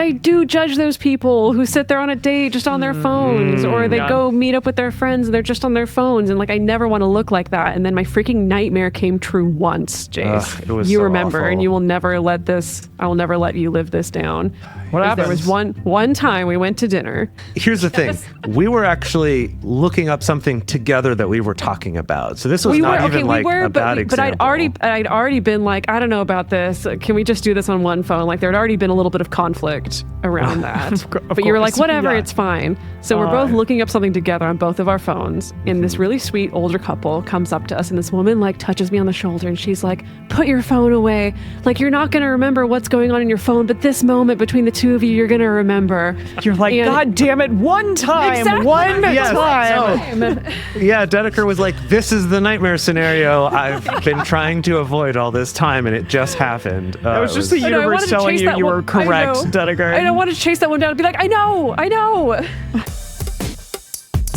I do judge those people who sit there on a date just on their phones, or they go meet up with their friends and they're just on their phones, and like I never want to look like that. And then my freaking nightmare came true once, Jace. It was you so remember, awful. and you will never let this. I will never let you live this down. What happened? There was one time we went to dinner. Here's the thing. We were actually looking up something together that we were talking about. So this was a bad example. But I'd already been like, I don't know about this. Can we just do this on one phone? Like there had already been a little bit of conflict around that. But you were like, whatever, it's fine. So we're both looking up something together on both of our phones. And this really sweet older couple comes up to us, and this woman like touches me on the shoulder, and she's like, put your phone away. Like you're not going to remember what's going on in your phone, but this moment between the two of you, you're going to remember. You're like, God damn it, one time. Exactly. One time. Yeah, Dedeker was like, this is the nightmare scenario I've been trying to avoid all this time, and it just happened. That was just the universe telling you were correct, Dedeker. I don't want to chase that one down and be like, I know.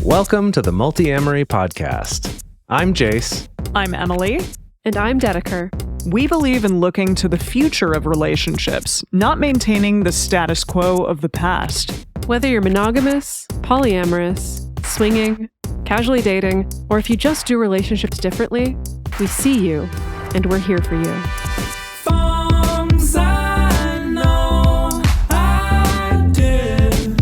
Welcome to the Multiamory podcast. I'm Jace. I'm Emily. And I'm Dedeker. We believe in looking to the future of relationships, not maintaining the status quo of the past. Whether you're monogamous, polyamorous, swinging, casually dating, or if you just do relationships differently, we see you, and we're here for you. Things I know I did,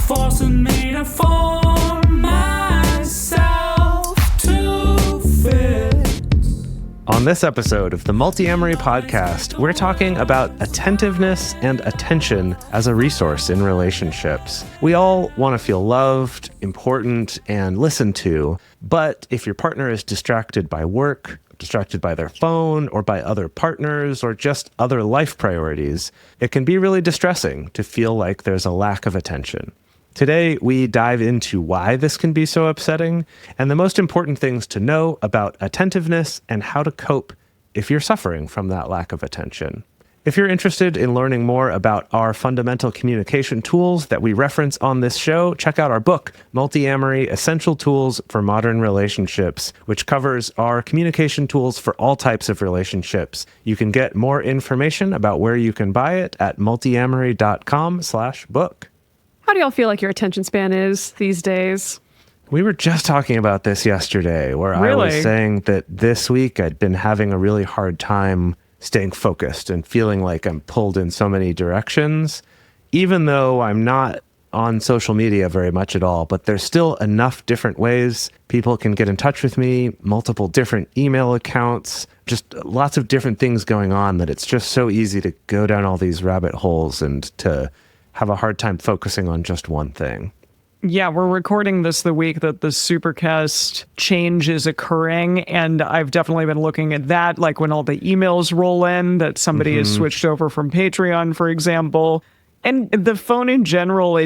forcing me to form myself to fit. On this episode of the Multiamory podcast, we're talking about attentiveness and attention as a resource in relationships. We all want to feel loved, important, and listened to, but if your partner is distracted by work, distracted by their phone, or by other partners, or just other life priorities, it can be really distressing to feel like there's a lack of attention. Today, we dive into why this can be so upsetting and the most important things to know about attentiveness and how to cope if you're suffering from that lack of attention. If you're interested in learning more about our fundamental communication tools that we reference on this show, check out our book, Multiamory: Essential Tools for Modern Relationships, which covers our communication tools for all types of relationships. You can get more information about where you can buy it at multiamory.com/book. How do y'all feel like your attention span is these days? We were just talking about this yesterday, where I was saying that this week I'd been having a really hard time staying focused and feeling like I'm pulled in so many directions, even though I'm not on social media very much at all. But there's still enough different ways people can get in touch with me, multiple different email accounts, just lots of different things going on, that it's just so easy to go down all these rabbit holes and to have a hard time focusing on just one thing. Yeah, we're recording this the week that the Supercast change is occurring, and I've definitely been looking at that, like when all the emails roll in that somebody has switched over from Patreon, for example. And the phone in general,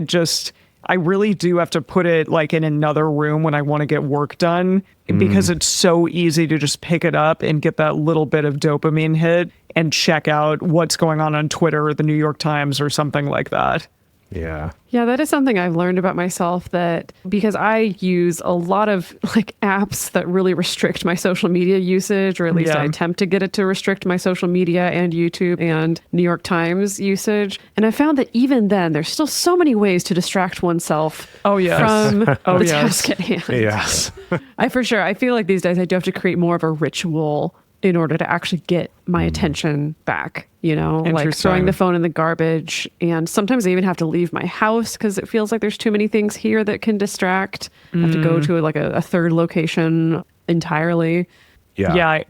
I really do have to put it like in another room when I want to get work done, because it's so easy to just pick it up and get that little bit of dopamine hit and check out what's going on Twitter or the New York Times or something like that. Yeah. Yeah, that is something I've learned about myself, that because I use a lot of like apps that really restrict my social media usage, or at least I attempt to get it to restrict my social media and YouTube and New York Times usage. And I found that even then, there's still so many ways to distract oneself from the task at hand. Yes. I feel like these days I do have to create more of a ritual in order to actually get my attention back, like throwing the phone in the garbage. And sometimes I even have to leave my house because it feels like there's too many things here that can distract. I have to go to like a third location entirely. Yeah.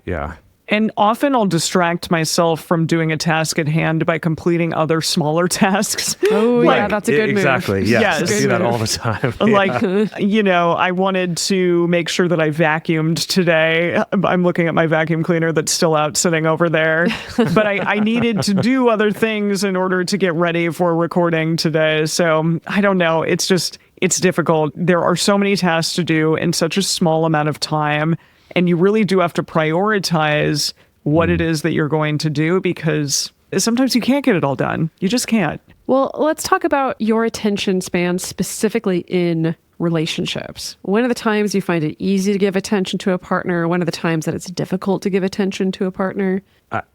And often I'll distract myself from doing a task at hand by completing other smaller tasks. Oh, yeah, that's a good move. Exactly. Yes. I do that all the time. I wanted to make sure that I vacuumed today. I'm looking at my vacuum cleaner that's still out sitting over there. But I needed to do other things in order to get ready for recording today. So I don't know. It's difficult. There are so many tasks to do in such a small amount of time. And you really do have to prioritize what it is that you're going to do, because sometimes you can't get it all done. You just can't. Well, let's talk about your attention span specifically in relationships? When are the times you find it easy to give attention to a partner? When are the times that it's difficult to give attention to a partner?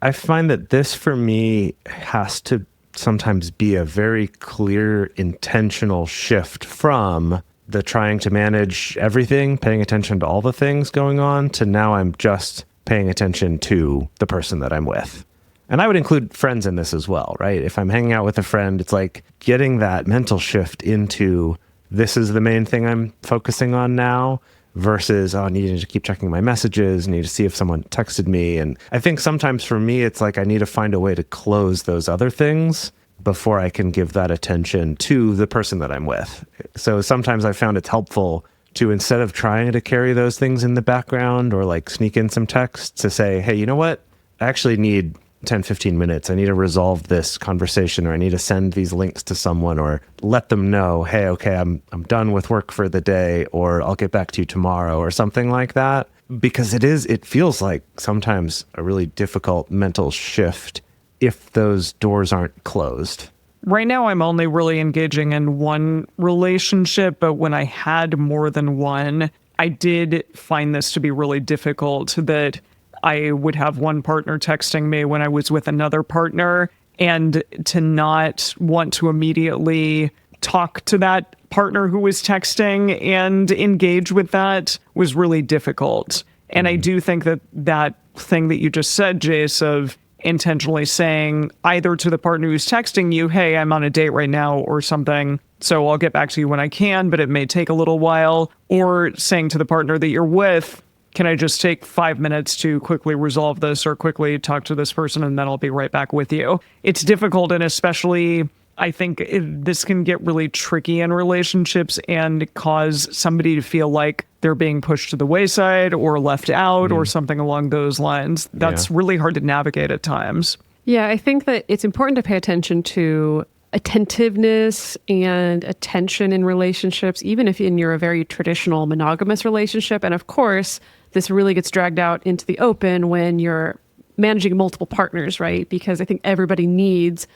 I find that this for me has to sometimes be a very clear intentional shift from the trying to manage everything, paying attention to all the things going on, to now I'm just paying attention to the person that I'm with. And I would include friends in this as well, right? If I'm hanging out with a friend, it's like getting that mental shift into this is the main thing I'm focusing on now versus, needing to keep checking my messages, need to see if someone texted me. And I think sometimes for me, it's like I need to find a way to close those other things before I can give that attention to the person that I'm with. So sometimes I found it's helpful to, instead of trying to carry those things in the background or like sneak in some text, to say, hey, you know what? I actually need 10, 15 minutes. I need to resolve this conversation, or I need to send these links to someone, or let them know, hey, okay, I'm done with work for the day, or I'll get back to you tomorrow, or something like that. Because it feels like sometimes a really difficult mental shift if those doors aren't closed. Right now, I'm only really engaging in one relationship, but when I had more than one, I did find this to be really difficult, that I would have one partner texting me when I was with another partner, and to not want to immediately talk to that partner who was texting and engage with that was really difficult. And I do think that thing that you just said, Jace, of intentionally saying either to the partner who's texting you, hey, I'm on a date right now or something, so I'll get back to you when I can, but it may take a little while, or saying to the partner that you're with, can I just take 5 minutes to quickly resolve this or quickly talk to this person, and then I'll be right back with you. It's difficult, and especially I think this can get really tricky in relationships and cause somebody to feel like they're being pushed to the wayside or left out or something along those lines. That's really hard to navigate at times. Yeah, I think that it's important to pay attention to attentiveness and attention in relationships, even if you're a very traditional monogamous relationship. And of course, this really gets dragged out into the open when you're managing multiple partners, right? Because I think everybody needs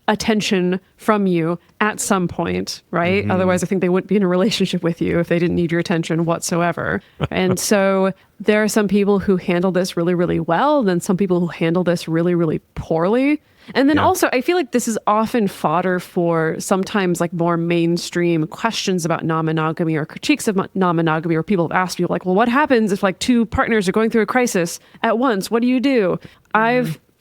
attention from you at some point, right? Mm-hmm. Otherwise, I think they wouldn't be in a relationship with you if they didn't need your attention whatsoever. And so there are some people who handle this really, really well, and then some people who handle this really, really poorly. And then also, I feel like this is often fodder for sometimes like more mainstream questions about non-monogamy or critiques of non-monogamy, where people have asked people like, well, what happens if like two partners are going through a crisis at once? What do you do?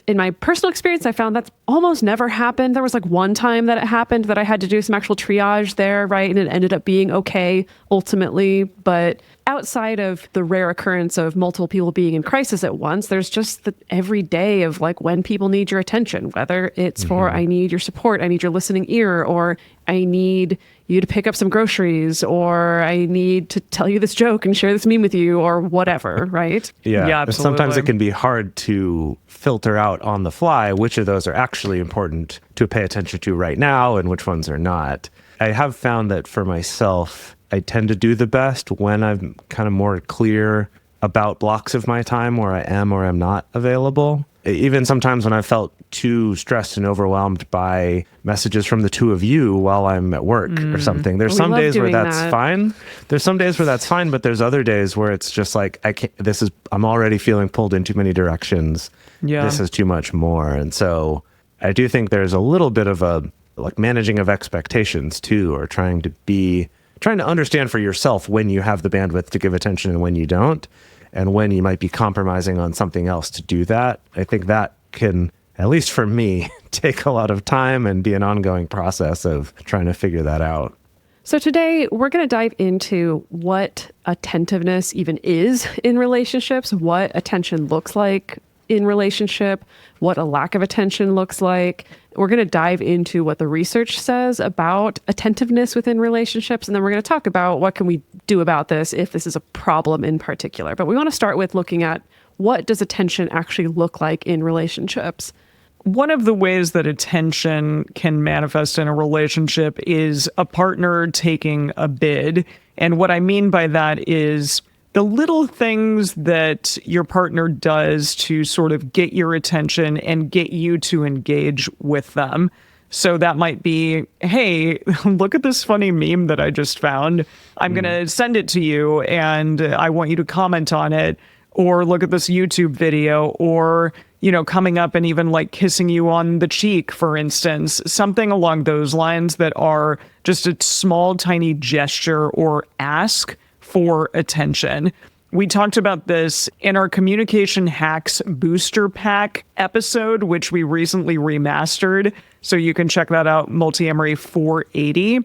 In my personal experience, I found that's almost never happened. There was like one time that it happened that I had to do some actual triage there, right? And it ended up being okay ultimately. But outside of the rare occurrence of multiple people being in crisis at once, there's just the every day of like when people need your attention, whether it's for I need your support, I need your listening ear, or I need you to pick up some groceries, or I need to tell you this joke and share this meme with you, or whatever, right? Yeah, absolutely. Sometimes it can be hard to filter out on the fly which of those are actually important to pay attention to right now and which ones are not. I have found that for myself, I tend to do the best when I'm kind of more clear about blocks of my time where I am or am not available. Even sometimes when I felt too stressed and overwhelmed by messages from the two of you while I'm at work or something. There's some days where that's fine. There's some days where that's fine, but there's other days where it's just like, I'm already feeling pulled in too many directions. Yeah. This is too much more. And so I do think there's a little bit of a like managing of expectations too, or trying to understand for yourself when you have the bandwidth to give attention and when you don't, and when you might be compromising on something else to do that. I think that can, at least for me, take a lot of time and be an ongoing process of trying to figure that out. So today we're going to dive into what attentiveness even is in relationships, what attention looks like in relationship, what a lack of attention looks like. We're going to dive into what the research says about attentiveness within relationships, and then we're going to talk about what can we do about this if this is a problem in particular. But we want to start with looking at what does attention actually look like in relationships. One of the ways that attention can manifest in a relationship is a partner taking a bid. And what I mean by that is the little things that your partner does to sort of get your attention and get you to engage with them. So that might be, hey, look at this funny meme that I just found. I'm going to send it to you and I want you to comment on it. Or look at this YouTube video, or, coming up and even like kissing you on the cheek, for instance, something along those lines that are just a small, tiny gesture or ask for attention. We talked about this in our Communication Hacks Booster Pack episode, which we recently remastered. So you can check that out, Multiamory 480.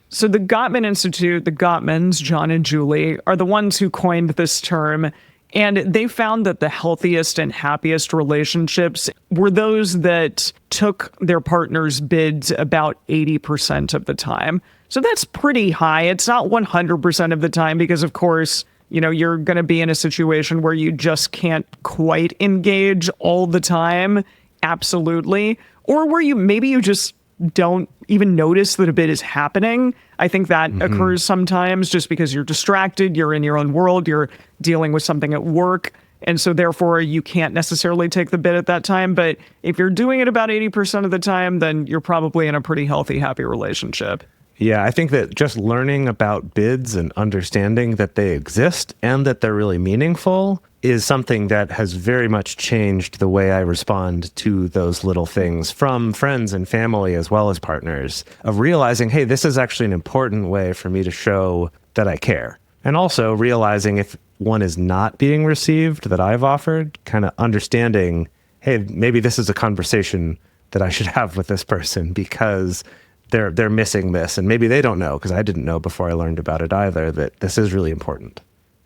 So the Gottman Institute, the Gottmans, John and Julie, are the ones who coined this term. And they found that the healthiest and happiest relationships were those that took their partner's bids about 80% of the time. So that's pretty high. It's not 100% of the time because, of course, you're going to be in a situation where you just can't quite engage all the time. Absolutely. Or where you just don't even notice that a bid is happening. I think that occurs sometimes just because you're distracted, you're in your own world, you're dealing with something at work, and so therefore you can't necessarily take the bid at that time. But if you're doing it about 80% of the time, then you're probably in a pretty healthy, happy relationship. Yeah, I think that just learning about bids and understanding that they exist and that they're really meaningful is something that has very much changed the way I respond to those little things from friends and family as well as partners, of realizing, hey, this is actually an important way for me to show that I care. And also realizing if one is not being received that I've offered, kind of understanding, hey, maybe this is a conversation that I should have with this person because they're missing this. And maybe they don't know, because I didn't know before I learned about it either, that this is really important.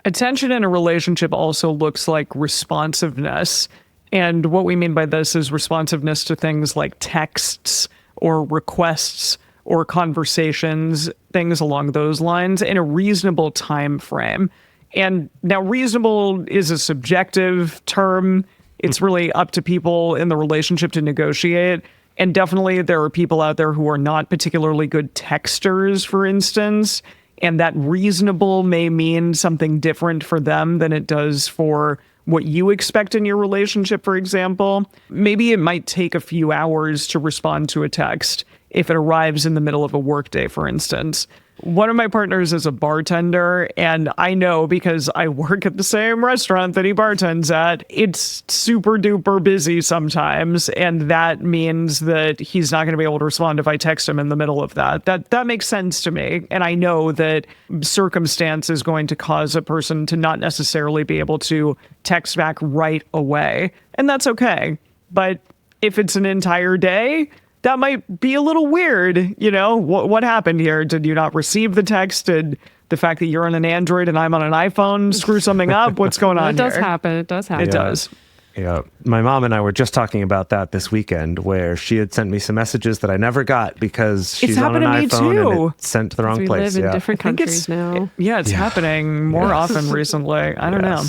Attention in a relationship also looks like responsiveness. And what we mean by this is responsiveness to things like texts or requests or conversations, things along those lines, in a reasonable time frame. And now reasonable is a subjective term. It's really up to people in the relationship to negotiate. And definitely there are people out there who are not particularly good texters, for instance. And that reasonable may mean something different for them than it does for what you expect in your relationship, for example. Maybe it might take a few hours to respond to a text if it arrives in the middle of a workday, for instance. One of my partners is a bartender, and I know because I work at the same restaurant that he bartends at, it's super duper busy sometimes, and that means that he's not going to be able to respond if I text him in the middle of that. That makes sense to me, and I know that circumstance is going to cause a person to not necessarily be able to text back right away, and that's okay. But if it's an entire day, that might be a little weird. What happened here? Did you not receive the text? Did the fact that you're on an Android and I'm on an iPhone screw something up? What's going on here? It does happen. It does. Yeah. My mom and I were just talking about that this weekend, where she had sent me some messages that I never got because she's on an iPhone and it's sent to the wrong place. We live in different countries now. It's happening more often recently. I don't know.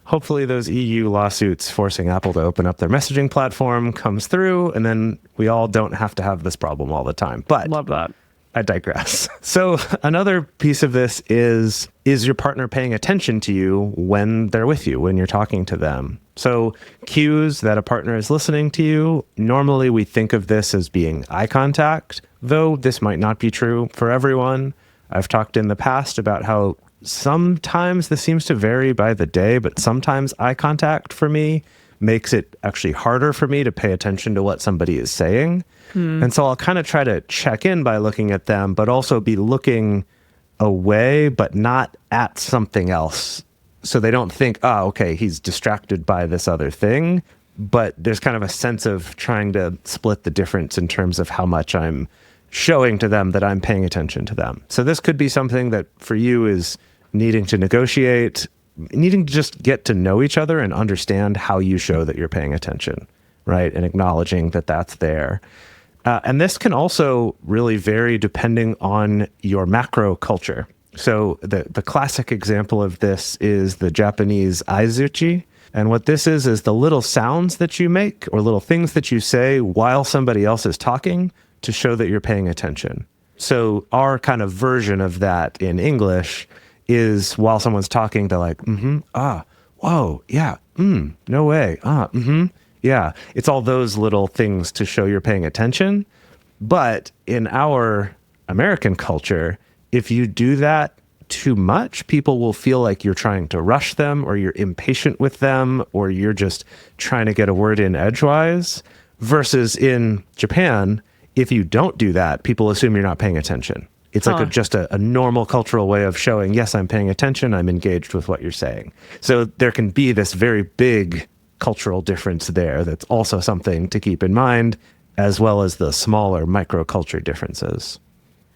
Hopefully those EU lawsuits forcing Apple to open up their messaging platform comes through, and then we all don't have to have this problem all the time. But love that. I digress. So another piece of this is your partner paying attention to you when they're with you, when you're talking to them? So cues that a partner is listening to you, normally we think of this as being eye contact, though this might not be true for everyone. I've talked in the past about how sometimes this seems to vary by the day, but sometimes eye contact for me makes it actually harder for me to pay attention to what somebody is saying. And so I'll kind of try to check in by looking at them, but also be looking away, but not at something else. So they don't think, okay, he's distracted by this other thing. But there's kind of a sense of trying to split the difference in terms of how much I'm showing to them that I'm paying attention to them. So this could be something that for you is needing to negotiate, needing to just get to know each other and understand how you show that you're paying attention, right? And acknowledging that that's there. And this can also really vary depending on your macro culture. So the classic example of this is the Japanese aizuchi. And what this is the little sounds that you make or little things that you say while somebody else is talking to show that you're paying attention. So our kind of version of that in English is while someone's talking, they're like, whoa, yeah, no way, yeah. It's all those little things to show you're paying attention. But in our American culture, if you do that too much, people will feel like you're trying to rush them, or you're impatient with them, or you're just trying to get a word in edgewise. Versus in Japan, if you don't do that, people assume you're not paying attention. It's like just a normal cultural way of showing, yes, I'm paying attention, I'm engaged with what you're saying. So there can be this very big cultural difference there that's also something to keep in mind, as well as the smaller microculture differences.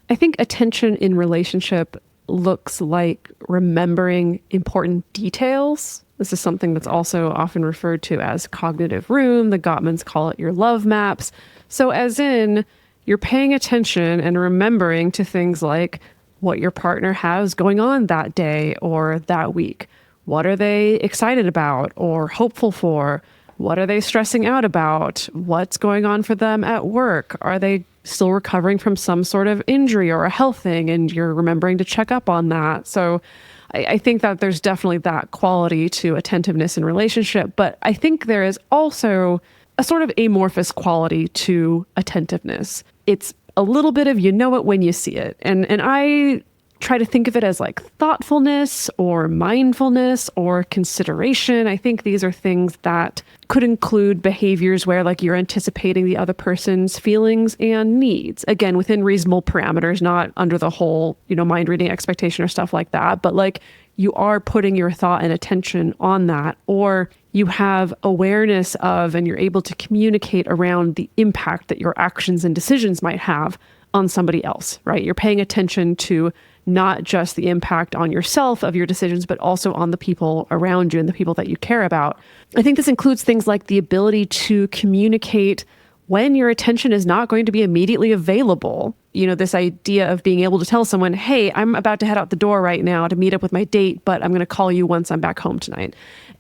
I think attention in relationship looks like remembering important details. This is something that's also often referred to as cognitive room. The Gottmans call it your love maps. So as in, you're paying attention and remembering to things like what your partner has going on that day or that week. What are they excited about or hopeful for? What are they stressing out about? What's going on for them at work? Are they still recovering from some sort of injury or a health thing? And you're remembering to check up on that. So I think that there's definitely that quality to attentiveness in relationship. But I think there is also a sort of amorphous quality to attentiveness. It's a little bit of you know it when you see it. And I try to think of it as like thoughtfulness or mindfulness or consideration. I think these are things that could include behaviors where like you're anticipating the other person's feelings and needs. Again, within reasonable parameters, not under the whole, mind reading expectation or stuff like that. But like you are putting your thought and attention on that, or you have awareness of and you're able to communicate around the impact that your actions and decisions might have on somebody else, right? You're paying attention to not just the impact on yourself of your decisions, but also on the people around you and the people that you care about. I think this includes things like the ability to communicate when your attention is not going to be immediately available. This idea of being able to tell someone, hey, I'm about to head out the door right now to meet up with my date, but I'm going to call you once I'm back home tonight.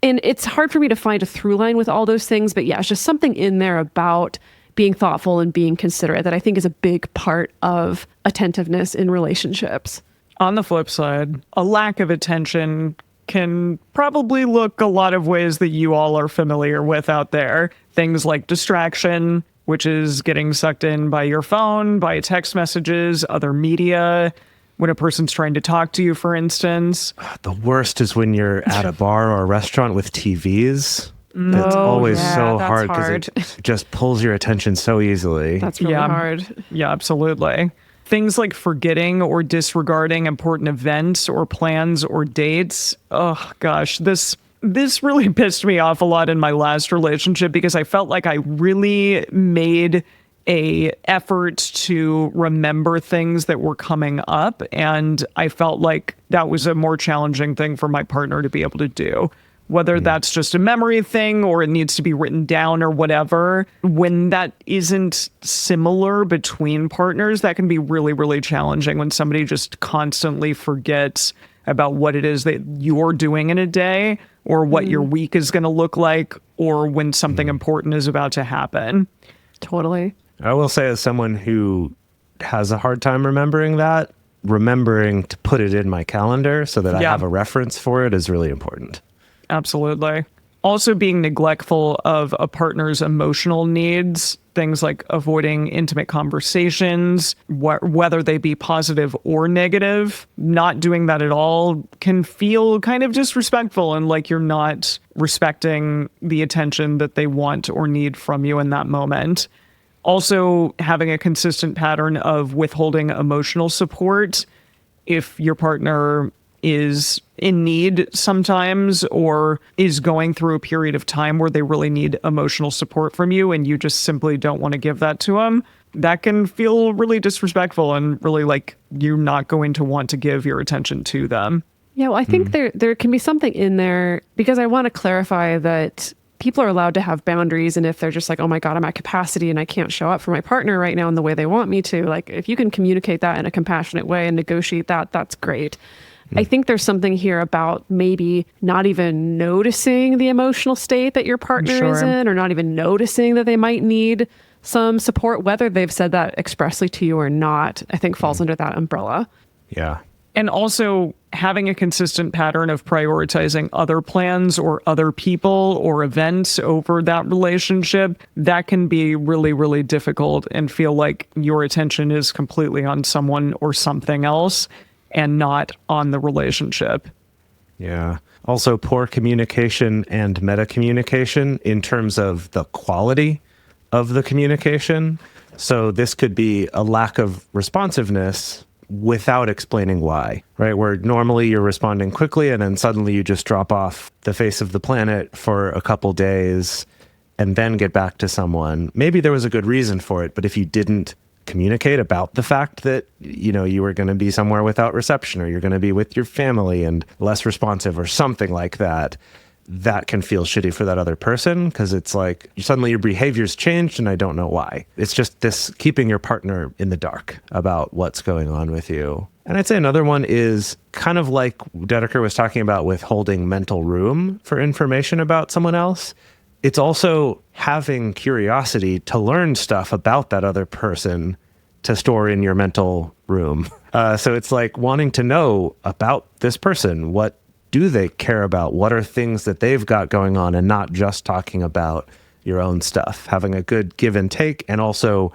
And it's hard for me to find a through line with all those things, but yeah, it's just something in there about being thoughtful and being considerate that I think is a big part of attentiveness in relationships. On the flip side, a lack of attention can probably look a lot of ways that you all are familiar with out there. Things like distraction, which is getting sucked in by your phone, by text messages, other media, when a person's trying to talk to you, for instance. The worst is when you're at a bar or a restaurant with TVs. It's always so hard because it just pulls your attention so easily. That's really hard. Yeah, absolutely. Things like forgetting or disregarding important events or plans or dates. Oh, gosh, this really pissed me off a lot in my last relationship because I felt like I really made a effort to remember things that were coming up. And I felt like that was a more challenging thing for my partner to be able to do. Whether that's just a memory thing or it needs to be written down or whatever, when that isn't similar between partners, that can be really, really challenging when somebody just constantly forgets about what it is that you're doing in a day or what your week is going to look like or when something important is about to happen. Totally. I will say, as someone who has a hard time remembering that, remembering to put it in my calendar so that I have a reference for it is really important. Absolutely. Also being neglectful of a partner's emotional needs, things like avoiding intimate conversations, whether they be positive or negative, not doing that at all can feel kind of disrespectful and like you're not respecting the attention that they want or need from you in that moment. Also, having a consistent pattern of withholding emotional support if your partner is in need sometimes or is going through a period of time where they really need emotional support from you and you just simply don't want to give that to them, that can feel really disrespectful and really like you're not going to want to give your attention to them. Yeah, well, I think there can be something in there because I want to clarify that people are allowed to have boundaries. And if they're just like, oh my God, I'm at capacity and I can't show up for my partner right now in the way they want me to, like if you can communicate that in a compassionate way and negotiate that, that's great. I think there's something here about maybe not even noticing the emotional state that your partner is in, or not even noticing that they might need some support, whether they've said that expressly to you or not, I think falls under that umbrella. Yeah. And also having a consistent pattern of prioritizing other plans or other people or events over that relationship, that can be really, really difficult and feel like your attention is completely on someone or something else and not on the relationship. Yeah. Also, poor communication and meta communication in terms of the quality of the communication. So this could be a lack of responsiveness without explaining why, right? Where normally you're responding quickly and then suddenly you just drop off the face of the planet for a couple days and then get back to someone. Maybe there was a good reason for it, but if you didn't communicate about the fact that, you were going to be somewhere without reception or you're going to be with your family and less responsive or something like that, that can feel shitty for that other person because it's like suddenly your behavior's changed and I don't know why. It's just this keeping your partner in the dark about what's going on with you. And I'd say another one is kind of like Dedeker was talking about with holding mental room for information about someone else. It's also having curiosity to learn stuff about that other person to store in your mental room. So it's like wanting to know about this person. What do they care about? What are things that they've got going on, and not just talking about your own stuff? Having a good give and take, and also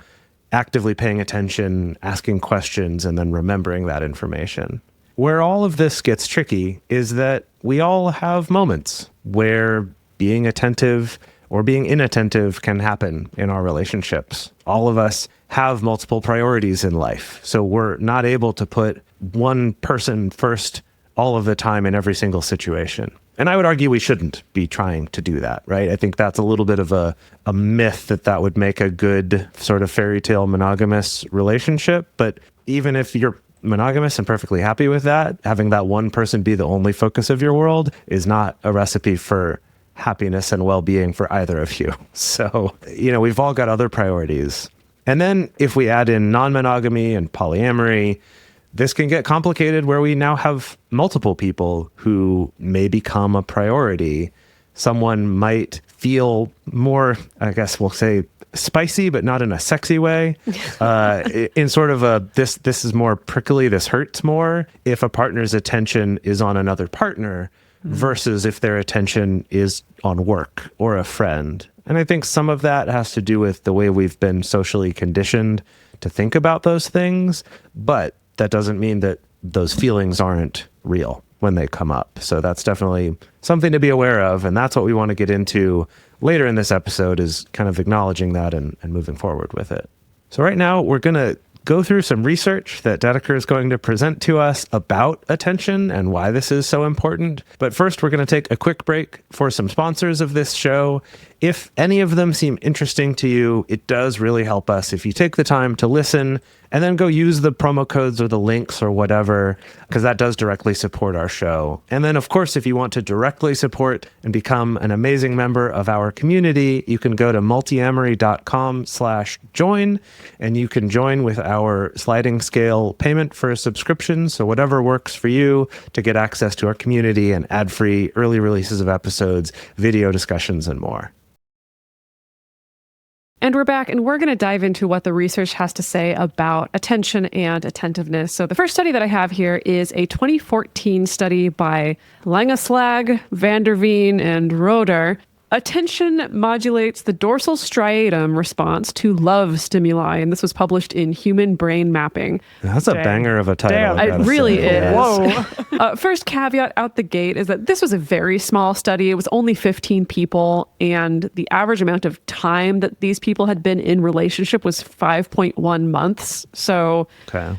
actively paying attention, asking questions, and then remembering that information. Where all of this gets tricky is that we all have moments where being attentive or being inattentive can happen in our relationships. All of us have multiple priorities in life, so we're not able to put one person first all of the time in every single situation. And I would argue we shouldn't be trying to do that, right? I think that's a little bit of a myth that would make a good sort of fairy tale monogamous relationship. But even if you're monogamous and perfectly happy with that, having that one person be the only focus of your world is not a recipe for happiness and well-being for either of you. So, we've all got other priorities. And then if we add in non-monogamy and polyamory, this can get complicated where we now have multiple people who may become a priority. Someone might feel more, I guess we'll say, spicy, but not in a sexy way. In sort of a, this is more prickly, this hurts more if a partner's attention is on another partner versus if their attention is on work or a friend. And I think some of that has to do with the way we've been socially conditioned to think about those things, but that doesn't mean that those feelings aren't real when they come up. So that's definitely something to be aware of. And that's what we want to get into later in this episode, is kind of acknowledging that and moving forward with it. So right now we're going to go through some research that Dedeker is going to present to us about attention and why this is so important. But first, we're going to take a quick break for some sponsors of this show. If any of them seem interesting to you, it does really help us if you take the time to listen and then go use the promo codes or the links or whatever, because that does directly support our show. And then, of course, if you want to directly support and become an amazing member of our community, you can go to multiamory.com/join, and you can join with our sliding scale payment for a subscription. So whatever works for you to get access to our community and ad-free early releases of episodes, video discussions, and more. And we're back, and we're going to dive into what the research has to say about attention and attentiveness. So the first study that I have here is a 2014 study by Langeslag, Vanderveen, and Roeder. Attention modulates the dorsal striatum response to love stimuli, and this was published in Human Brain Mapping. That's a banger of a title. It really is. Whoa. First caveat out the gate is that this was a very small study. It was only 15 people, and the average amount of time that these people had been in relationship was 5.1 months. So,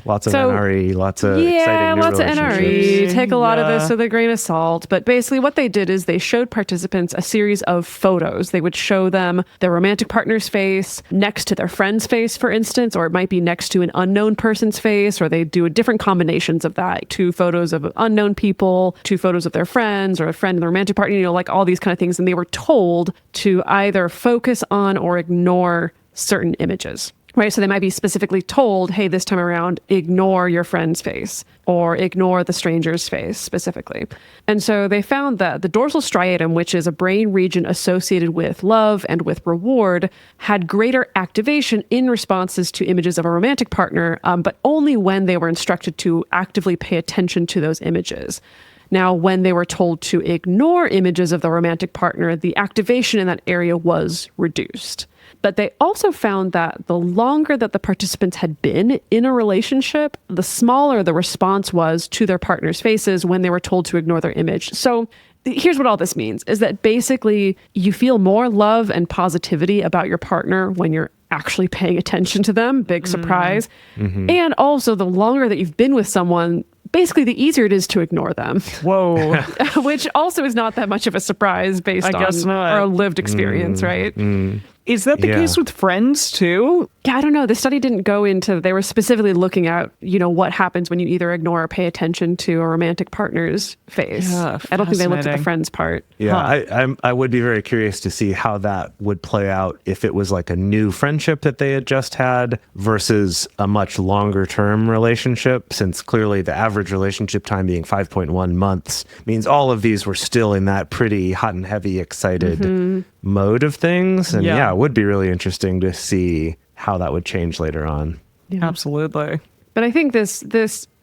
lots of NRE, lots of exciting new lots of NRE. Take a lot of this with a grain of salt. But basically, what they did is they showed participants a series of photos. They would show them their romantic partner's face next to their friend's face, for instance, or it might be next to an unknown person's face, or they do different combinations of that. 2 photos of unknown people, 2 photos of their friends, or a friend and the romantic partner, like all these kind of things. And they were told to either focus on or ignore certain images. right? So they might be specifically told, hey, this time around, ignore your friend's face or ignore the stranger's face specifically. And so they found that the dorsal striatum, which is a brain region associated with love and with reward, had greater activation in responses to images of a romantic partner, but only when they were instructed to actively pay attention to those images. Now, when they were told to ignore images of the romantic partner, the activation in that area was reduced. But they also found that the longer that the participants had been in a relationship, the smaller the response was to their partner's faces when they were told to ignore their image. So here's what all this means, is that basically you feel more love and positivity about your partner when you're actually paying attention to them. Big surprise. And also the longer that you've been with someone, basically the easier it is to ignore them. Whoa. Which also is not that much of a surprise based on our lived experience, right? Is that the case with friends too? Yeah, I don't know. The study didn't go into, they were specifically looking at, what happens when you either ignore or pay attention to a romantic partner's face. Yeah, I don't think they looked at the friends part. Yeah, I would be very curious to see how that would play out if it was like a new friendship that they had just had versus a much longer term relationship, since clearly the average relationship time being 5.1 months means all of these were still in that pretty hot and heavy, excited mode of things. And yeah, it would be really interesting to see how that would change later on. Yeah. Absolutely. But I think this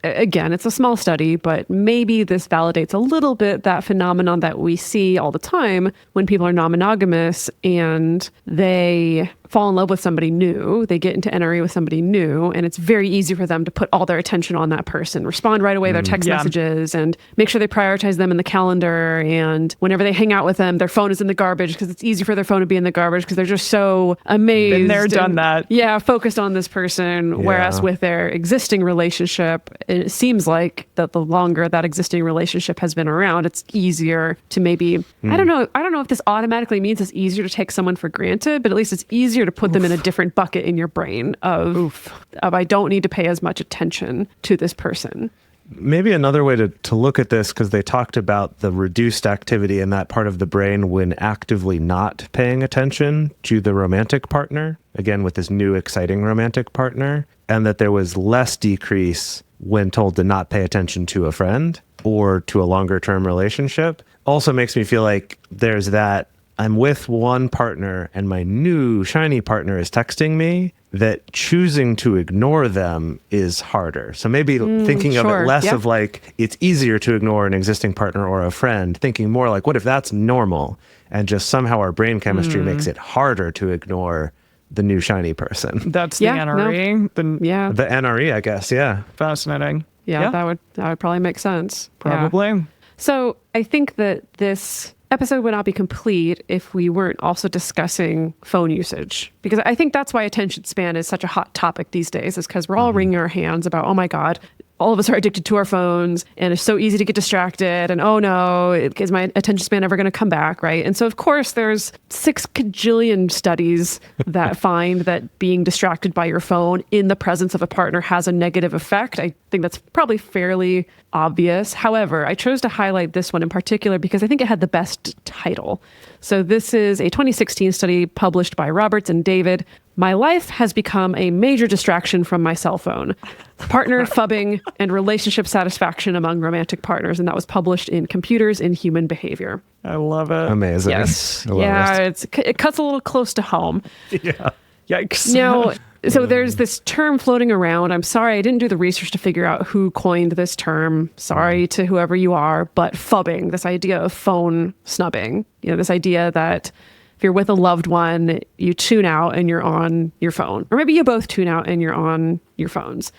again, it's a small study, but maybe this validates a little bit that phenomenon that we see all the time when people are non-monogamous and they fall in love with somebody new, they get into NRE with somebody new, and it's very easy for them to put all their attention on that person, respond right away to their text messages, and make sure they prioritize them in the calendar. And whenever they hang out with them, their phone is in the garbage because it's easy for their phone to be in the garbage because they're just so amazed. Been there, done that. Yeah, focused on this person. Whereas with their existing relationship, it seems like that the longer that existing relationship has been around, it's easier to maybe, I don't know if this automatically means it's easier to take someone for granted, but at least it's easier to put them in a different bucket in your brain of I don't need to pay as much attention to this person. Maybe another way to look at this, because they talked about the reduced activity in that part of the brain when actively not paying attention to the romantic partner, again, with this new exciting romantic partner, and that there was less decrease when told to not pay attention to a friend or to a longer term relationship. Also makes me feel like there's that I'm with one partner and my new shiny partner is texting me, that choosing to ignore them is harder. So maybe thinking of it less of like, it's easier to ignore an existing partner or a friend, thinking more like, what if that's normal? And just somehow our brain chemistry makes it harder to ignore the new shiny person. That's the NRE. The NRE, I guess. Yeah. Fascinating. Yeah, that would probably make sense. Probably. Yeah. So I think that this episode would not be complete if we weren't also discussing phone usage, because I think that's why attention span is such a hot topic these days, is because we're all wringing our hands about, oh my God, all of us are addicted to our phones and it's so easy to get distracted. And oh no, is my attention span ever going to come back, right? And so of course there's 6 kajillion studies that find that being distracted by your phone in the presence of a partner has a negative effect. I think that's probably fairly obvious. However, I chose to highlight this one in particular because I think it had the best title. So this is a 2016 study published by Roberts and David. My life has become a major distraction from my cell phone. Partner phubbing and relationship satisfaction among romantic partners. And that was published in Computers in Human Behavior. I love it. Amazing. Yes. It cuts a little close to home. Yeah. Yikes. Now, so there's this term floating around. I'm sorry, I didn't do the research to figure out who coined this term. Sorry to whoever you are, but phubbing, this idea of phone snubbing, this idea that if you're with a loved one, you tune out and you're on your phone. Or maybe you both tune out and you're on your phones.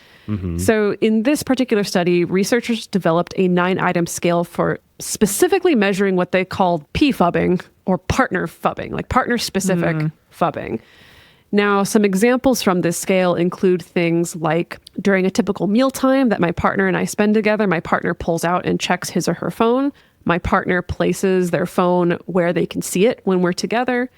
So in this particular study, researchers developed a 9-item scale for specifically measuring what they called phubbing or partner phubbing, like partner-specific phubbing. Now, some examples from this scale include things like during a typical mealtime that my partner and I spend together, my partner pulls out and checks his or her phone. My partner places their phone where they can see it when we're together.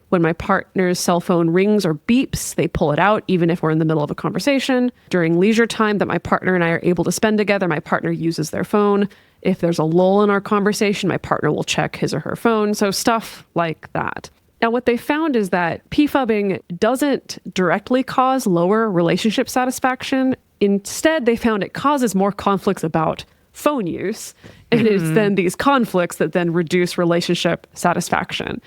When my partner's cell phone rings or beeps, they pull it out, even if we're in the middle of a conversation. During leisure time that my partner and I are able to spend together, my partner uses their phone. If there's a lull in our conversation, my partner will check his or her phone. So stuff like that. Now, what they found is that phubbing doesn't directly cause lower relationship satisfaction. Instead, they found it causes more conflicts about phone use. And it's then these conflicts that then reduce relationship satisfaction.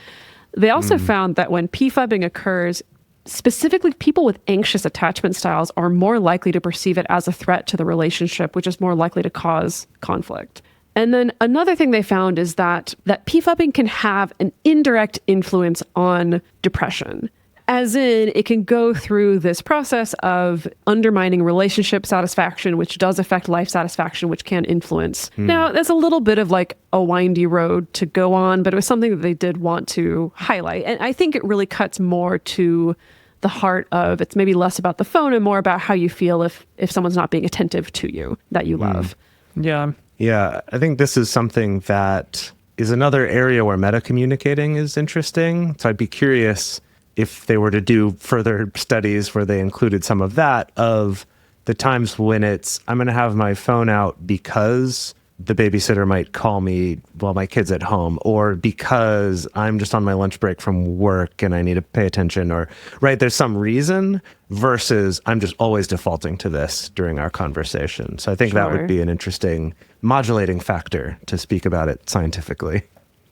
They also found that when phubbing occurs, specifically people with anxious attachment styles are more likely to perceive it as a threat to the relationship, which is more likely to cause conflict. And then another thing they found is that phubbing can have an indirect influence on depression. As in, it can go through this process of undermining relationship satisfaction, which does affect life satisfaction, which can influence. Now, there's a little bit of like a windy road to go on, but it was something that they did want to highlight. And I think it really cuts more to the heart of, it's maybe less about the phone and more about how you feel if someone's not being attentive to you that you love. Yeah. Yeah, I think this is something that is another area where meta-communicating is interesting. So I'd be curious if they were to do further studies where they included some of that, of the times when it's, I'm going to have my phone out because the babysitter might call me while my kid's at home, or because I'm just on my lunch break from work and I need to pay attention, or, right, there's some reason, versus I'm just always defaulting to this during our conversation. So I think that would be an interesting modulating factor to speak about it scientifically.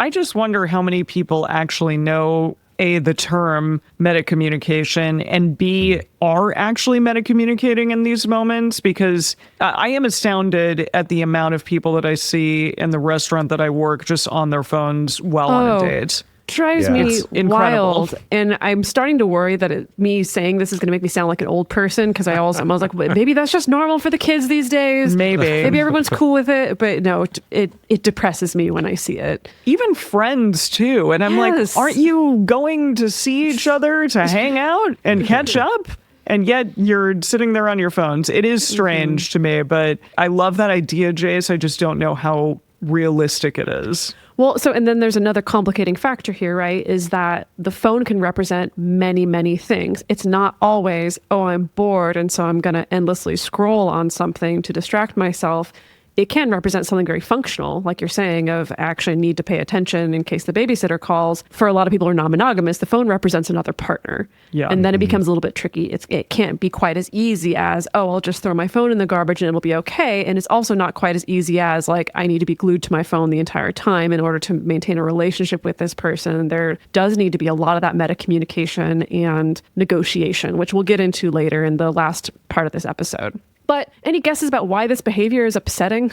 I just wonder how many people actually know, A, the term meta-communication, and B, are actually meta-communicating in these moments, because I am astounded at the amount of people that I see in the restaurant that I work just on their phones while on a date. Drives me wild, and I'm starting to worry that me saying this is going to make me sound like an old person, because I was like, maybe that's just normal for the kids these days. Maybe everyone's cool with it, but no, it depresses me when I see it. Even friends too, and I'm like, aren't you going to see each other to hang out and catch up? And yet you're sitting there on your phones. It is strange to me, but I love that idea, Jace. I just don't know how realistic it is. Well, and then there's another complicating factor here, right? Is that the phone can represent many, many things. It's not always, I'm bored, and so I'm going to endlessly scroll on something to distract myself. It can represent something very functional, like you're saying, of I actually need to pay attention in case the babysitter calls. For a lot of people who are non-monogamous, the phone represents another partner. Yeah. And then it becomes a little bit tricky. It can't be quite as easy as, I'll just throw my phone in the garbage and it'll be okay. And it's also not quite as easy as, like, I need to be glued to my phone the entire time in order to maintain a relationship with this person. There does need to be a lot of that meta-communication and negotiation, which we'll get into later in the last part of this episode. But any guesses about why this behavior is upsetting?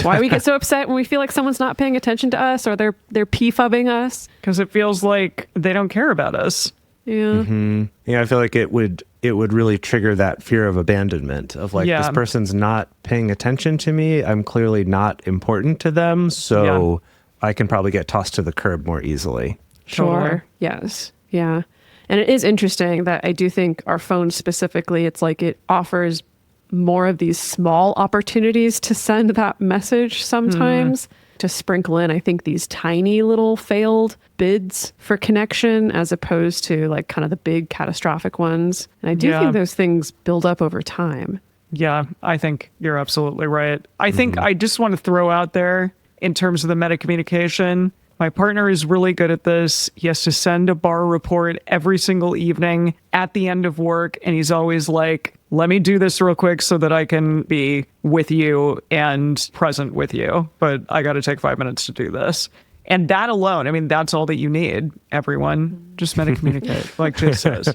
Why we get so upset when we feel like someone's not paying attention to us, or they're phubbing us? Because it feels like they don't care about us. Yeah. Yeah, I feel like it would really trigger that fear of abandonment of like, this person's not paying attention to me. I'm clearly not important to them. So I can probably get tossed to the curb more easily. Sure. Yes. Yeah. And it is interesting that I do think our phones specifically, it's like it offers more of these small opportunities to send that message sometimes, to sprinkle in, I think, these tiny little failed bids for connection as opposed to like kind of the big catastrophic ones. And I do think those things build up over time. Yeah, I think you're absolutely right. I think I just want to throw out there, in terms of the meta-communication, my partner is really good at this. He has to send a bar report every single evening at the end of work. And he's always like, let me do this real quick so that I can be with you and present with you. But I got to take 5 minutes to do this. And that alone, I mean, that's all that you need, everyone. Just meta-communicate, like Jay says.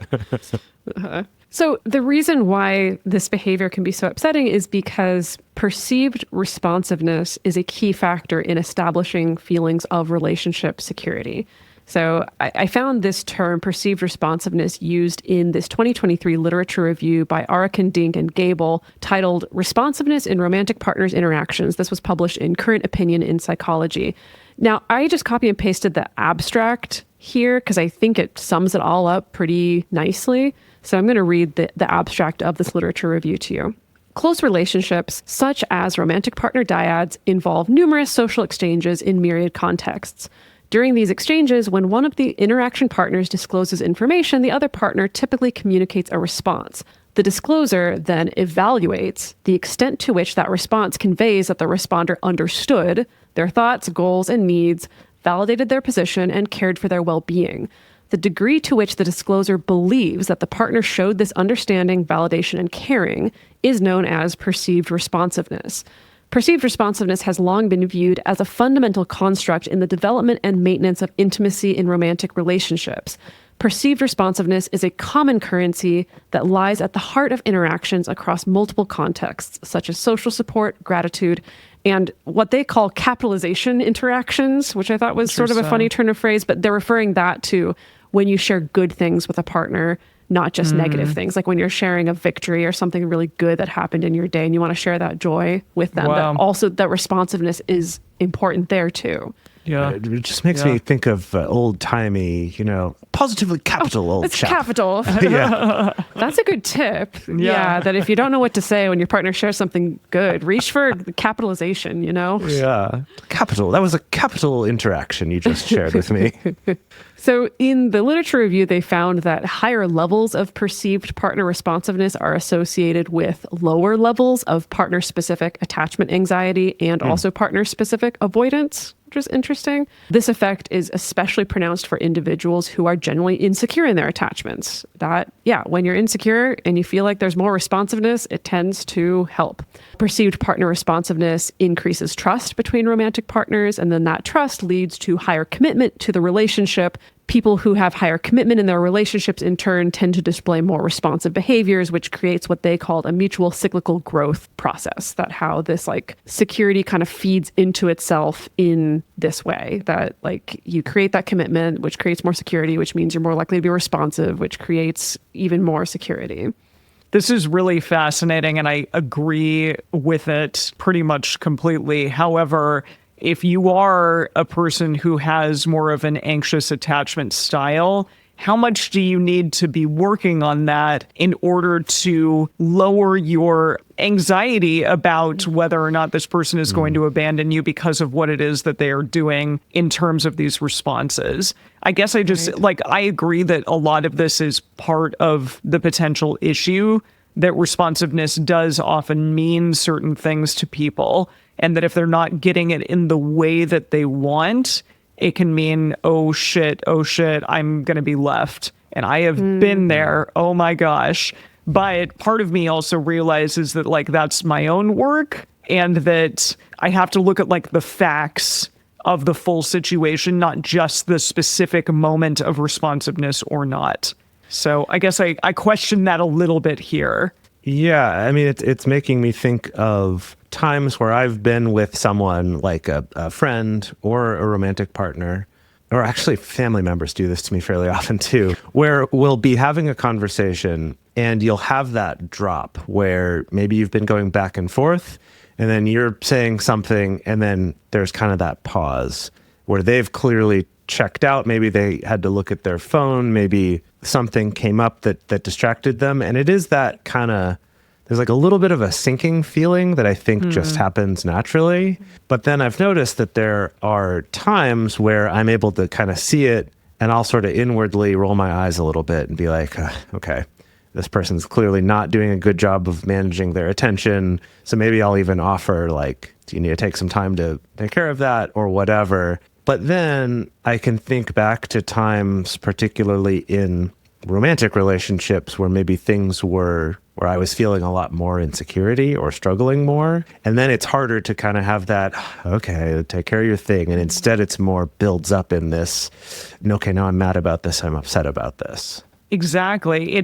So the reason why this behavior can be so upsetting is because perceived responsiveness is a key factor in establishing feelings of relationship security. So I found this term, perceived responsiveness, used in this 2023 literature review by Arikan, Dink, and Gable titled Responsiveness in Romantic Partners Interactions. This was published in Current Opinion in Psychology. Now, I just copy and pasted the abstract here because I think it sums it all up pretty nicely. So I'm going to read the abstract of this literature review to you. Close relationships, such as romantic partner dyads, involve numerous social exchanges in myriad contexts. During these exchanges, when one of the interaction partners discloses information, the other partner typically communicates a response. The discloser then evaluates the extent to which that response conveys that the responder understood their thoughts, goals, and needs, validated their position, and cared for their well-being. The degree to which the disclosure believes that the partner showed this understanding, validation, and caring is known as perceived responsiveness. Perceived responsiveness has long been viewed as a fundamental construct in the development and maintenance of intimacy in romantic relationships. Perceived responsiveness is a common currency that lies at the heart of interactions across multiple contexts, such as social support, gratitude, and what they call capitalization interactions, which I thought was sort of a funny turn of phrase, but they're referring that to when you share good things with a partner, not just negative things. Like when you're sharing a victory or something really good that happened in your day and you want to share that joy with them. Wow. That also, that responsiveness is important there too. Yeah. It just makes me think of old-timey, positively capital old It's chap. capital. Yeah. That's a good tip. Yeah. That if you don't know what to say when your partner shares something good, reach for the capitalization, Yeah. Capital. That was a capital interaction you just shared with me. So in the literature review, they found that higher levels of perceived partner responsiveness are associated with lower levels of partner-specific attachment anxiety and also partner-specific avoidance, which is interesting. This effect is especially pronounced for individuals who are generally insecure in their attachments. When you're insecure and you feel like there's more responsiveness, it tends to help. Perceived partner responsiveness increases trust between romantic partners, and then that trust leads to higher commitment to the relationship. People who have higher commitment in their relationships in turn tend to display more responsive behaviors, which creates what they called a mutual cyclical growth process. That how this security kind of feeds into itself in this way, that you create that commitment, which creates more security, which means you're more likely to be responsive, which creates even more security. This is really fascinating, and I agree with it pretty much completely. However, if you are a person who has more of an anxious attachment style, how much do you need to be working on that in order to lower your anxiety about whether or not this person is going to abandon you because of what it is that they are doing in terms of these responses? I guess I just, I agree that a lot of this is part of the potential issue, that responsiveness does often mean certain things to people, and that if they're not getting it in the way that they want, it can mean, oh shit, I'm going to be left. And I have been there. Oh my gosh. But part of me also realizes that that's my own work, and that I have to look at the facts of the full situation, not just the specific moment of responsiveness or not. So I guess I question that a little bit here. Yeah, I mean, it's making me think of times where I've been with someone like a friend or a romantic partner, or actually family members do this to me fairly often too, where we'll be having a conversation and you'll have that drop where maybe you've been going back and forth and then you're saying something and then there's kind of that pause where they've clearly checked out. Maybe they had to look at their phone. Maybe something came up that distracted them. And it is that kind of, there's a little bit of a sinking feeling that I think just happens naturally. But then I've noticed that there are times where I'm able to kind of see it, and I'll sort of inwardly roll my eyes a little bit and be like, okay, this person's clearly not doing a good job of managing their attention. So maybe I'll even offer do you need to take some time to take care of that or whatever? But then I can think back to times, particularly in romantic relationships, where maybe things were where I was feeling a lot more insecurity or struggling more. And then it's harder to kind of have that, okay, take care of your thing. And instead it's more builds up in this, okay, now I'm mad about this, I'm upset about this. Exactly.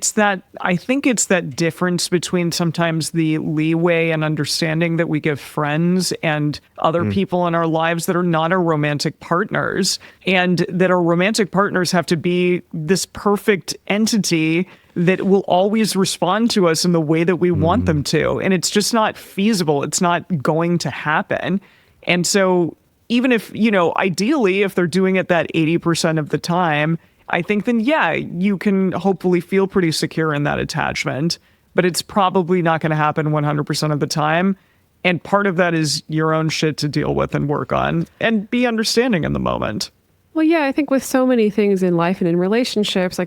I think it's that difference between sometimes the leeway and understanding that we give friends and other people in our lives that are not our romantic partners, and that our romantic partners have to be this perfect entity that will always respond to us in the way that we want them to. And it's just not feasible. It's not going to happen. And so even if, ideally, if they're doing it that 80% of the time, I think then, you can hopefully feel pretty secure in that attachment, but it's probably not going to happen 100% of the time. And part of that is your own shit to deal with and work on and be understanding in the moment. Well, yeah, I think with so many things in life and in relationships,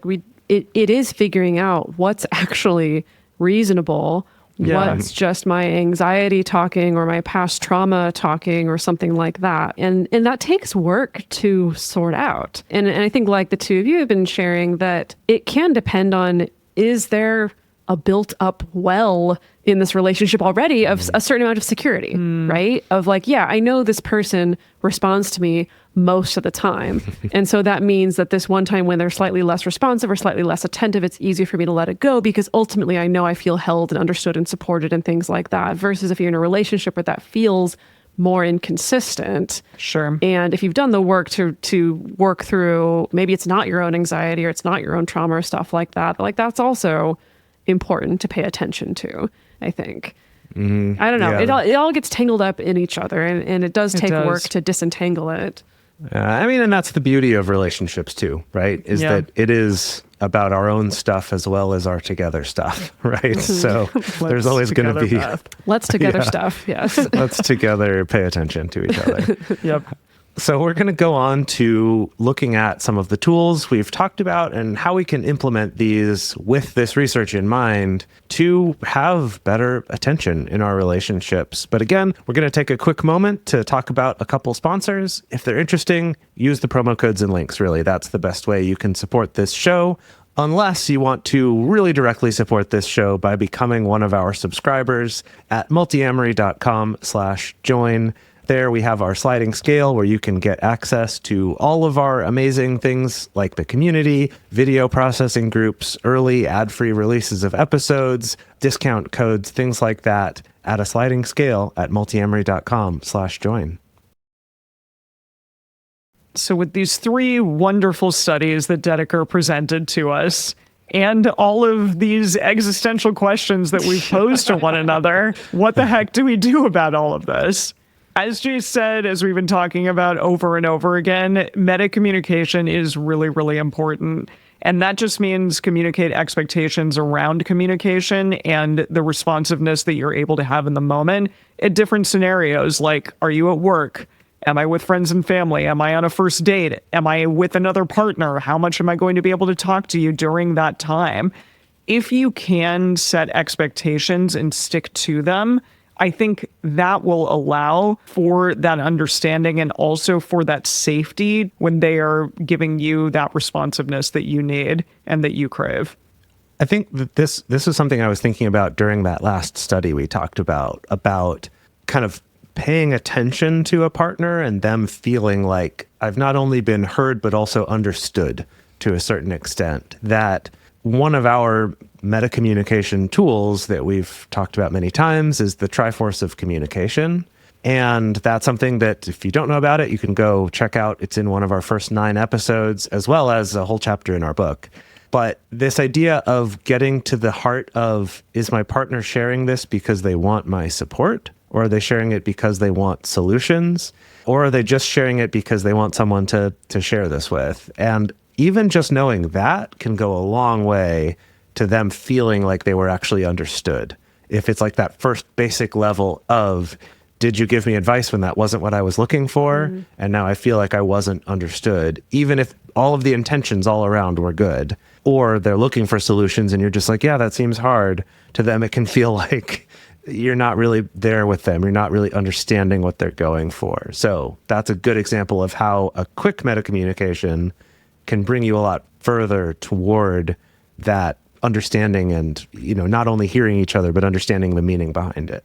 it is figuring out what's actually reasonable, Yeah. What's just my anxiety talking or my past trauma talking or something like that? And that takes work to sort out. And I think like the two of you have been sharing that it can depend on, is there a built up well in this relationship already of a certain amount of security, right? Of like, yeah, I know this person responds to me most of the time. And so that means that this one time when they're slightly less responsive or slightly less attentive, it's easier for me to let it go because ultimately I know I feel held and understood and supported and things like that. Versus if you're in a relationship where that feels more inconsistent. Sure. And if you've done the work to work through, maybe it's not your own anxiety or it's not your own trauma or stuff like that, like that's also important to pay attention to, I think. I don't know. Yeah. It all gets tangled up in each other, and it does take does. work to disentangle it. I mean, and that's the beauty of relationships too, right? Is that it is about our own stuff as well as our together stuff, right? So there's always going to be Let's together stuff. Yes. let's together pay attention to each other. Yep. So we're going to go on to looking at some of the tools we've talked about and how we can implement these with this research in mind to have better attention in our relationships. But again, we're going to take a quick moment to talk about a couple sponsors. If they're interesting, use the promo codes and links, really. That's the best way you can support this show. Unless you want to really directly support this show by becoming one of our subscribers at multiamory.com/join. There we have our sliding scale where you can get access to all of our amazing things like the community, video processing groups, early ad-free releases of episodes, discount codes, things like that at a sliding scale at multiamory.com/join. So with these 3 wonderful studies that Dedeker presented to us, and all of these existential questions that we've posed to one another, what the heck do we do about all of this? As Jay said, as we've been talking about over and over again, meta communication is really, really important. And that just means communicate expectations around communication and the responsiveness that you're able to have in the moment at different scenarios. Like, are you at work? Am I with friends and family? Am I on a first date? Am I with another partner? How much am I going to be able to talk to you during that time? If you can set expectations and stick to them, I think that will allow for that understanding and also for that safety when they are giving you that responsiveness that you need and that you crave. I think that this is something I was thinking about during that last study we talked about kind of paying attention to a partner and them feeling like I've not only been heard, but also understood to a certain extent. That one of our meta communication tools that we've talked about many times is the Triforce of communication. And that's something that if you don't know about it, you can go check out. It's in one of our first 9 episodes, as well as a whole chapter in our book. But this idea of getting to the heart of, is my partner sharing this because they want my support? Or are they sharing it because they want solutions? Or are they just sharing it because they want someone to share this with? And even just knowing that can go a long way to them feeling like they were actually understood. If it's like that first basic level of, did you give me advice when that wasn't what I was looking for? And now I feel like I wasn't understood, even if all of the intentions all around were good. Or they're looking for solutions and you're just like, yeah, that seems hard. To them, it can feel like you're not really there with them. You're not really understanding what they're going for. So that's a good example of how a quick meta communication can bring you a lot further toward that understanding and, not only hearing each other, but understanding the meaning behind it.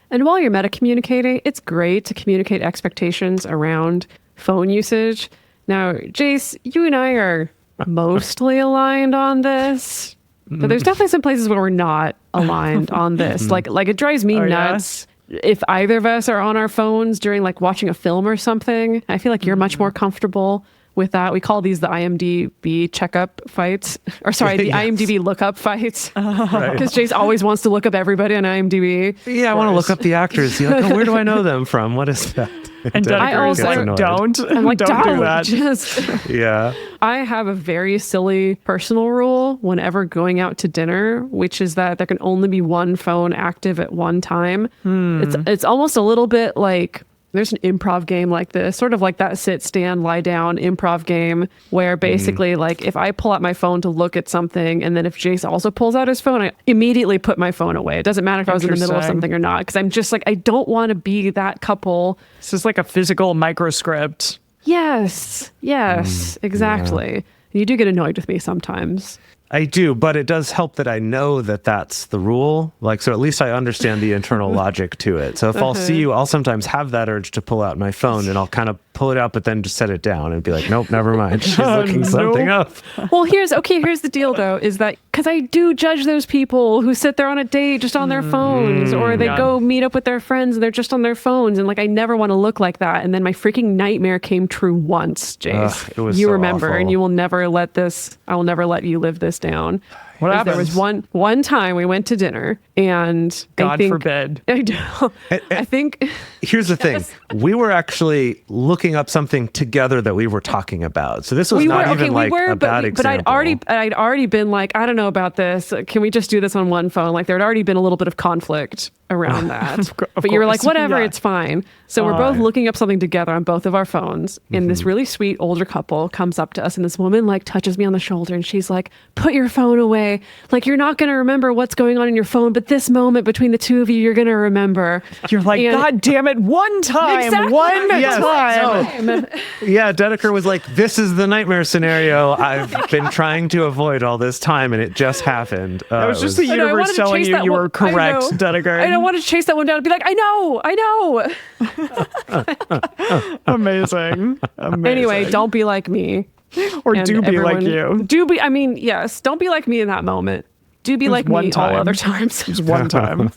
And while you're meta communicating, it's great to communicate expectations around phone usage. Now, Jace, you and I are mostly aligned on this, but there's definitely some places where we're not aligned on this. Like it drives me nuts. If either of us are on our phones during like watching a film or something. I feel like you're much more comfortable with that. We call these the IMDb checkup fights, or sorry, the IMDb lookup fights. Because Jace always wants to look up everybody on IMDb. Yeah, I want to look up the actors. You're like, where do I know them from? What is that? And I also don't. I'm like, don't do that. Yeah. I have a very silly personal rule whenever going out to dinner, which is that there can only be one phone active at one time. It's almost a little bit like there's an improv game like this, sort of like that sit, stand, lie down improv game where basically like if I pull out my phone to look at something and then if Jace also pulls out his phone, I immediately put my phone away. It doesn't matter if I was in the middle of something or not, because I'm just like, I don't want to be that couple. This is like a physical microscript. Yes, exactly. Yeah. You do get annoyed with me sometimes. I do, but it does help that I know that that's the rule. Like, so at least I understand the internal logic to it. So if I'll see you, I'll sometimes have that urge to pull out my phone and I'll kind of pull it out, but then just set it down and be like, nope, never mind. She's looking something up. Well, here's the deal though, is that because I do judge those people who sit there on a date just on their phones, or they go meet up with their friends and they're just on their phones. And like, I never want to look like that. And then my freaking nightmare came true once, Jace. It was you so remember, awful. and you will never let this, I will never let you live this down. What happens? There was one time we went to dinner and God forbid. I think Here's the thing. We were actually looking up something together that we were talking about. So this was a bad example. But I'd already been like, I don't know about this. Can we just do this on one phone? Like, there'd already been a little bit of conflict around that. But you were like, whatever, it's fine. So we're both looking up something together on both of our phones. And this really sweet older couple comes up to us, and this woman like touches me on the shoulder, and she's like, put your phone away. Like, you're not going to remember what's going on in your phone, but this moment between the two of you, you're going to remember. You're like, God damn it, one time. Exactly. One Yes. time. Yeah, Dedeker was like, this is the nightmare scenario I've been trying to avoid all this time, and it just happened. That was just the I wanted universe to telling chase you that you one- were correct, I know. Dedeker. I don't want to chase that one down and be like, I know. Amazing. Anyway, don't be like me. Or And do be like everyone- you. Yes, don't be like me in that moment. Do be like one me time. all other times. Just one time.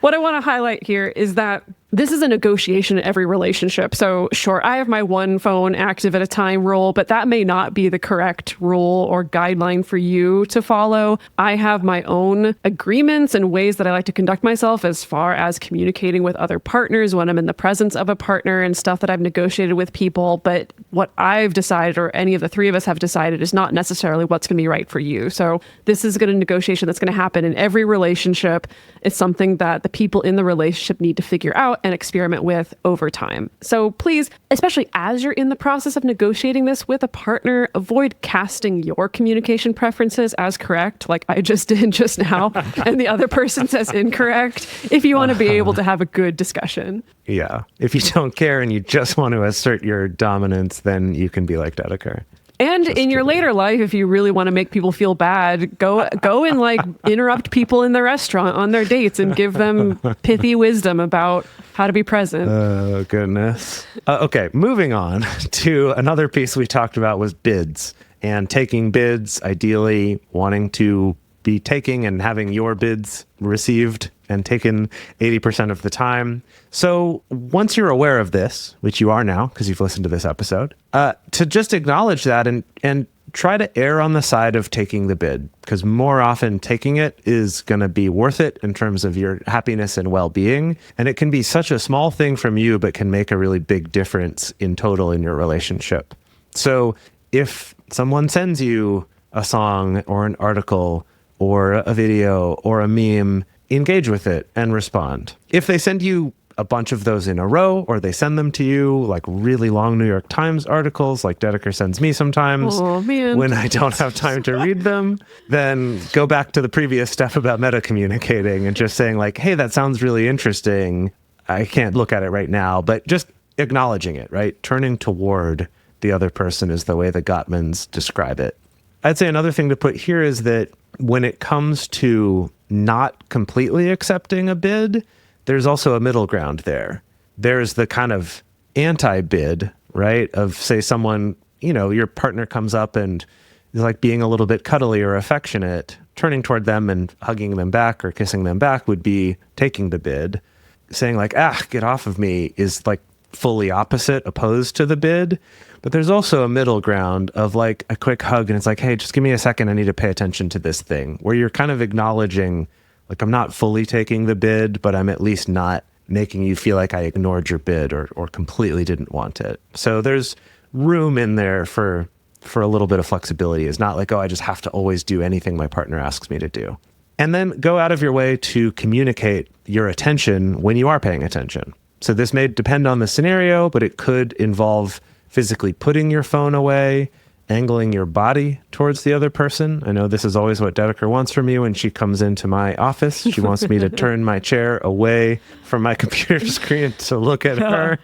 What I want to highlight here is that this is a negotiation in every relationship. So sure, I have my one phone active at a time rule, but that may not be the correct rule or guideline for you to follow. I have my own agreements and ways that I like to conduct myself as far as communicating with other partners when I'm in the presence of a partner and stuff that I've negotiated with people. But what I've decided, or any of the three of us have decided, is not necessarily what's going to be right for you. So this is a negotiation that's going to happen in every relationship. It's something that the people in the relationship need to figure out and experiment with over time. So please, especially as you're in the process of negotiating this with a partner, avoid casting your communication preferences as correct, like I just did just now, and the other person says incorrect, if you want to be able to have a good discussion. Yeah. If you don't care and you just want to assert your dominance, then you can be like Dedeker. And in your later life, if you really want to make people feel bad, go and like interrupt people in the restaurant on their dates and give them pithy wisdom about how to be present. Oh, goodness. Okay, moving on to another piece we talked about was bids, and taking bids, ideally wanting to be taking and having your bids received and taken 80% of the time. So once you're aware of this, which you are now because you've listened to this episode, to just acknowledge that and try to err on the side of taking the bid, because more often taking it is going to be worth it in terms of your happiness and well-being. And it can be such a small thing from you, but can make a really big difference in total in your relationship. So if someone sends you a song or an article or a video or a meme, engage with it and respond. If they send you a bunch of those in a row, or they send them to you like really long New York Times articles, like Dedeker sends me sometimes when I don't have time to read them, then go back to the previous step about meta communicating and just saying like, hey, that sounds really interesting. I can't look at it right now, but just acknowledging it, right? Turning toward the other person is the way the Gottmans describe it. I'd say another thing to put here is that when it comes to not completely accepting a bid, there's also a middle ground there. There's the kind of anti-bid, right? Of say someone, your partner comes up and is like being a little bit cuddly or affectionate, turning toward them and hugging them back or kissing them back would be taking the bid. Saying like, get off of me is like fully opposed to the bid. But there's also a middle ground of like a quick hug and it's like, hey, just give me a second. I need to pay attention to this thing, where you're kind of acknowledging like, I'm not fully taking the bid, but I'm at least not making you feel like I ignored your bid or completely didn't want it. So there's room in there for a little bit of flexibility. It's not like, I just have to always do anything my partner asks me to do. And then go out of your way to communicate your attention when you are paying attention. So this may depend on the scenario, but it could involve physically putting your phone away, angling your body towards the other person. I know this is always what Dedeker wants from me when she comes into my office. She wants me to turn my chair away from my computer screen to look at her.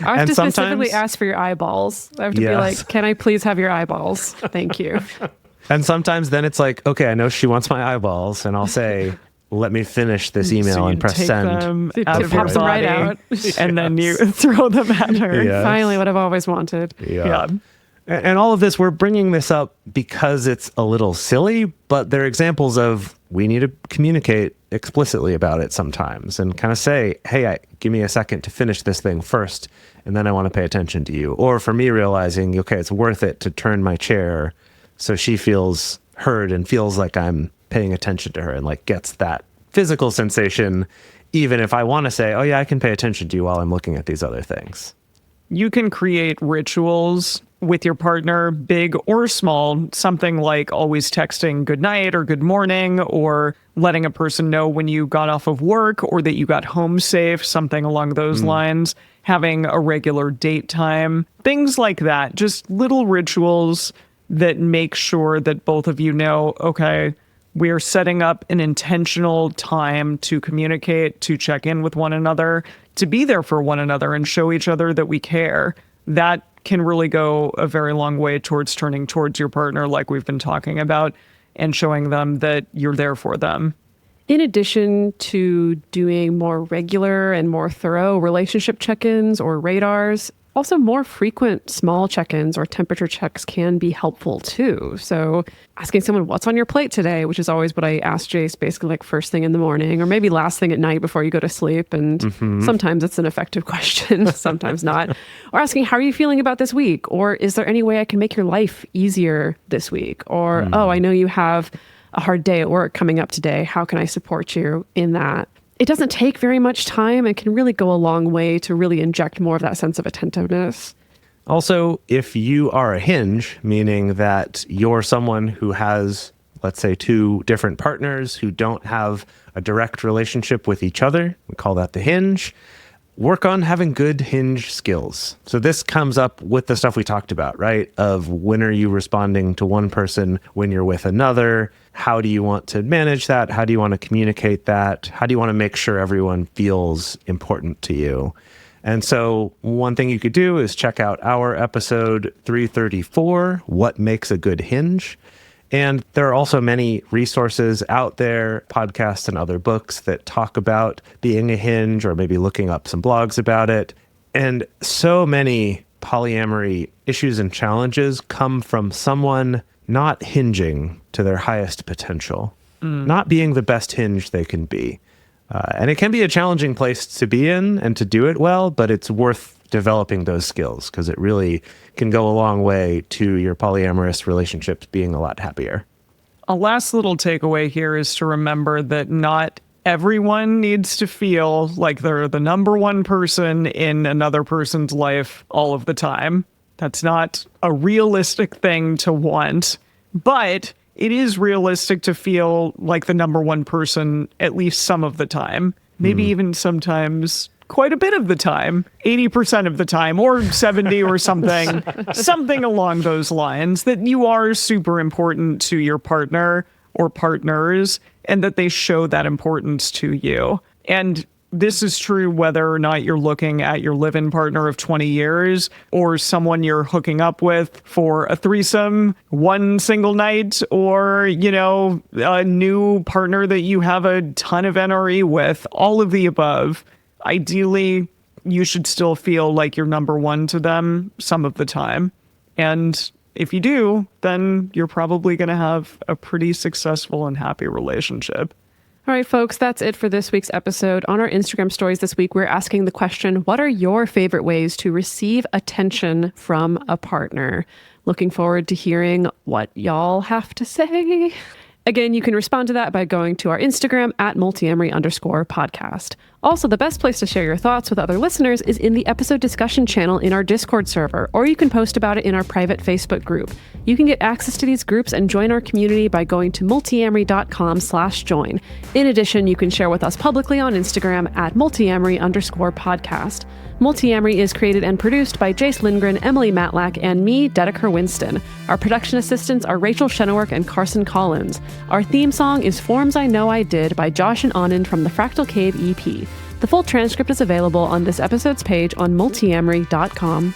I have to specifically ask for your eyeballs. I have to be like, can I please have your eyeballs? Thank you. And sometimes then it's like, okay, I know she wants my eyeballs, and I'll say, let me finish this email and press send. It pops them right out. And then you throw them at her. Yes. Finally, what I've always wanted. Yeah. And all of this, we're bringing this up because it's a little silly, but they're examples of we need to communicate explicitly about it sometimes and kind of say, hey, give me a second to finish this thing first, and then I want to pay attention to you. Or for me realizing, okay, it's worth it to turn my chair so she feels heard and feels like I'm paying attention to her and like gets that physical sensation, even if I want to say, oh yeah, I can pay attention to you while I'm looking at these other things. You can create rituals with your partner, big or small, something like always texting good night or good morning, or letting a person know when you got off of work or that you got home safe, something along those lines, having a regular date time, things like that. Just little rituals that make sure that both of you know, okay, we're setting up an intentional time to communicate, to check in with one another, to be there for one another and show each other that we care. That can really go a very long way towards turning towards your partner, like we've been talking about, and showing them that you're there for them. In addition to doing more regular and more thorough relationship check-ins or radars, also more frequent small check-ins or temperature checks can be helpful too. So asking someone, what's on your plate today, which is always what I ask Jace, basically like first thing in the morning or maybe last thing at night before you go to sleep. And sometimes it's an effective question, sometimes not. Or asking, how are you feeling about this week? Or is there any way I can make your life easier this week? Or, oh, I know you have a hard day at work coming up today. How can I support you in that? It doesn't take very much time and can really go a long way to really inject more of that sense of attentiveness. Also, if you are a hinge, meaning that you're someone who has, let's say, two different partners who don't have a direct relationship with each other, we call that the hinge, work on having good hinge skills. So this comes up with the stuff we talked about, right? Of when are you responding to one person when you're with another? How do you want to manage that? How do you want to communicate that? How do you want to make sure everyone feels important to you? And so one thing you could do is check out our episode 334, What Makes a Good Hinge? And there are also many resources out there, podcasts and other books that talk about being a hinge or maybe looking up some blogs about it. And so many polyamory issues and challenges come from someone not hinging to their highest potential, not being the best hinge they can be. And it can be a challenging place to be in and to do it well, but it's worth developing those skills because it really can go a long way to your polyamorous relationships being a lot happier. A last little takeaway here is to remember that not everyone needs to feel like they're the number one person in another person's life all of the time. That's not a realistic thing to want, but it is realistic to feel like the number one person at least some of the time, maybe even sometimes quite a bit of the time, 80% of the time, or 70 or something, something along those lines, that you are super important to your partner or partners and that they show that importance to you. And this is true whether or not you're looking at your live-in partner of 20 years or someone you're hooking up with for a threesome one single night, or, you know, a new partner that you have a ton of NRE with, all of the above. Ideally, you should still feel like you're number one to them some of the time. And if you do, then you're probably going to have a pretty successful and happy relationship. All right, folks, that's it for this week's episode. On our Instagram stories this week, we're asking the question, what are your favorite ways to receive attention from a partner? Looking forward to hearing what y'all have to say. Again, you can respond to that by going to our Instagram at Multiamory_podcast. Also, the best place to share your thoughts with other listeners is in the episode discussion channel in our Discord server, or you can post about it in our private Facebook group. You can get access to these groups and join our community by going to multiamory.com/join. In addition, you can share with us publicly on Instagram at multiamory_podcast. Multiamory is created and produced by Jace Lindgren, Emily Matlack, and me, Dedeker Winston. Our production assistants are Rachel Shenowork and Carson Collins. Our theme song is Forms I Know I Did by Josh and Anand from the Fractal Cave EP. The full transcript is available on this episode's page on multiamory.com.